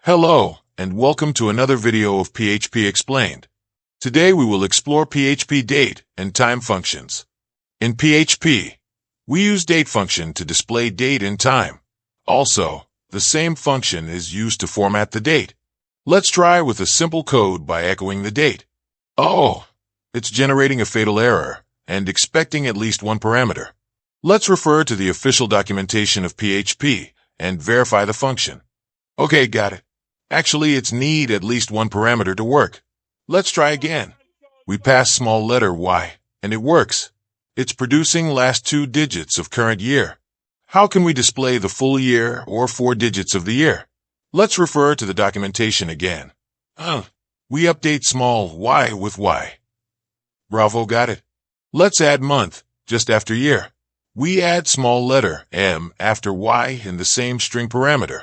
Hello, and welcome to another video of PHP Explained. Today we will explore PHP Date and Time functions. In PHP, we use date function to display date and time. Also, the same function is used to format the date. Let's try with a simple code by echoing the date. Oh, it's generating a fatal error and expecting at least one parameter. Let's refer to the official documentation of PHP and verify the function. Okay, got it. Actually, it's need at least one parameter to work. Let's try again. We pass small letter y, and it works. It's producing last 2 digits of current year. How can we display the full year or 4 digits of the year? Let's refer to the documentation again. We update small y with y. Bravo, got it. Let's add month, just after year. We add small letter m after y in the same string parameter.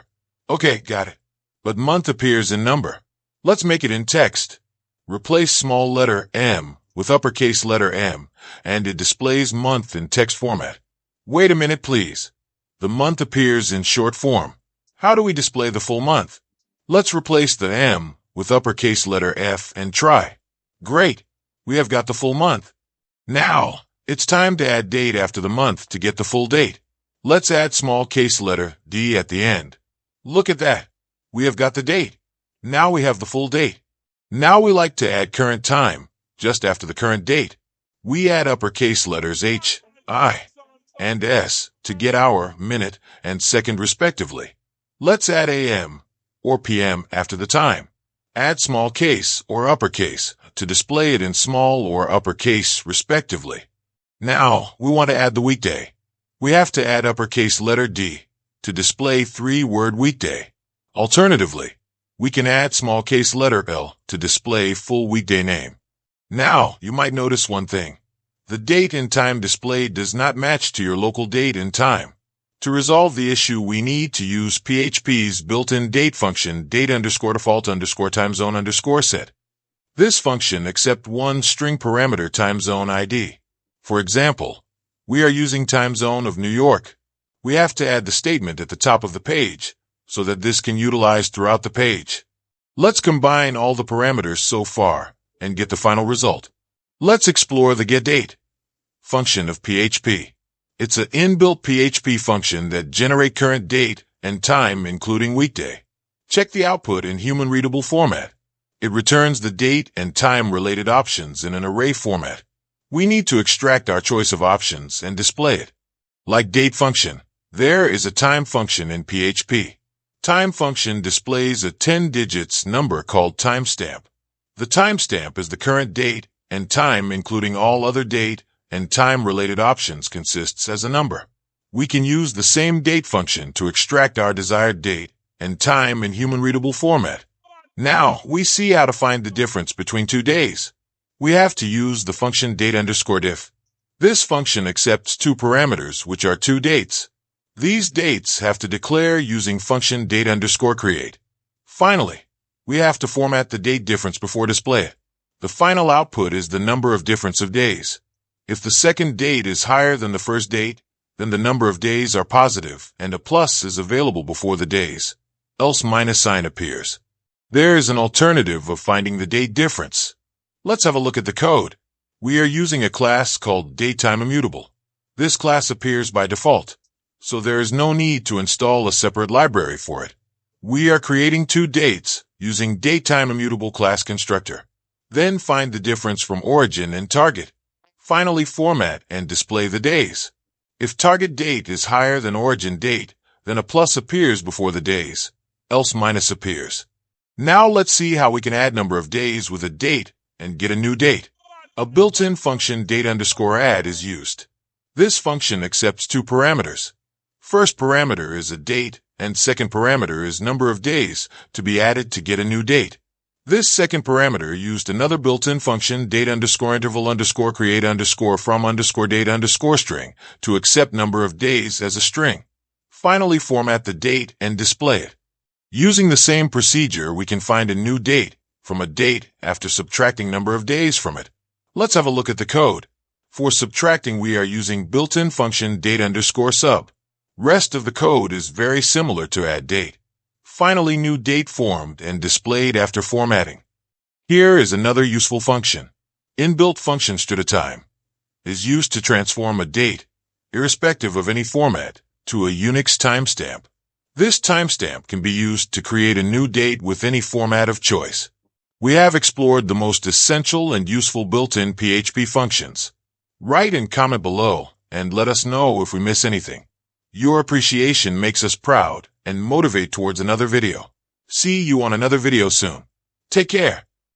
Okay, got it. But month appears in number. Let's make it in text. Replace small letter m with uppercase letter M, and it displays month in text format. Wait a minute, please. The month appears in short form. How do we display the full month? Let's replace the M with uppercase letter F and try. Great. We have got the full month. Now, it's time to add date after the month to get the full date. Let's add small case letter D at the end. Look at that. We have got the date. Now we have the full date. Now we like to add current time, just after the current date. We add uppercase letters H, I, and S to get hour, minute, and second respectively. Let's add AM or PM after the time. Add small case or uppercase to display it in small or uppercase respectively. Now we want to add the weekday. We have to add uppercase letter D to display 3-word weekday. Alternatively, we can add small case letter L to display full weekday name. Now, you might notice one thing. The date and time displayed does not match to your local date and time. To resolve the issue, we need to use PHP's built-in date function date_default_timezone_set. This function accepts one string parameter timezone ID. For example, we are using timezone of New York. We have to add the statement at the top of the page, so that this can utilize throughout the page. Let's combine all the parameters so far and get the final result. Let's explore the getDate function of PHP. It's an inbuilt PHP function that generates current date and time including weekday. Check the output in human-readable format. It returns the date and time-related options in an array format. We need to extract our choice of options and display it. Like date function, there is a time function in PHP. Time function displays a 10 digits number called timestamp. The timestamp is the current date and time including all other date and time-related options consists as a number. We can use the same date function to extract our desired date and time in human-readable format. Now, we see how to find the difference between 2 days. We have to use the function date_diff. This function accepts 2 parameters, which are 2 dates. These dates have to declare using function date_create. Finally, we have to format the date difference before display it. The final output is the number of difference of days. If the second date is higher than the first date, then the number of days are positive and a plus is available before the days. Else minus sign appears. There is an alternative of finding the date difference. Let's have a look at the code. We are using a class called DateTimeImmutable. This class appears by default, so there is no need to install a separate library for it. We are creating 2 dates using DateTimeImmutable class constructor. Then find the difference from origin and target. Finally, format and display the days. If target date is higher than origin date, then a plus appears before the days, else minus appears. Now let's see how we can add number of days with a date and get a new date. A built-in function date_add is used. This function accepts 2 parameters. First parameter is a date, and second parameter is number of days to be added to get a new date. This second parameter used another built-in function date_interval_create_from_date_string to accept number of days as a string. Finally, format the date and display it. Using the same procedure, we can find a new date from a date after subtracting number of days from it. Let's have a look at the code. For subtracting, we are using built-in function date_sub. Rest of the code is very similar to add date. Finally, new date formed and displayed after formatting. Here is another useful function. Inbuilt function strtotime is used to transform a date, irrespective of any format, to a Unix timestamp. This timestamp can be used to create a new date with any format of choice. We have explored the most essential and useful built-in PHP functions. Write and comment below and let us know if we miss anything. Your appreciation makes us proud and motivate towards another video. See you on another video soon. Take care.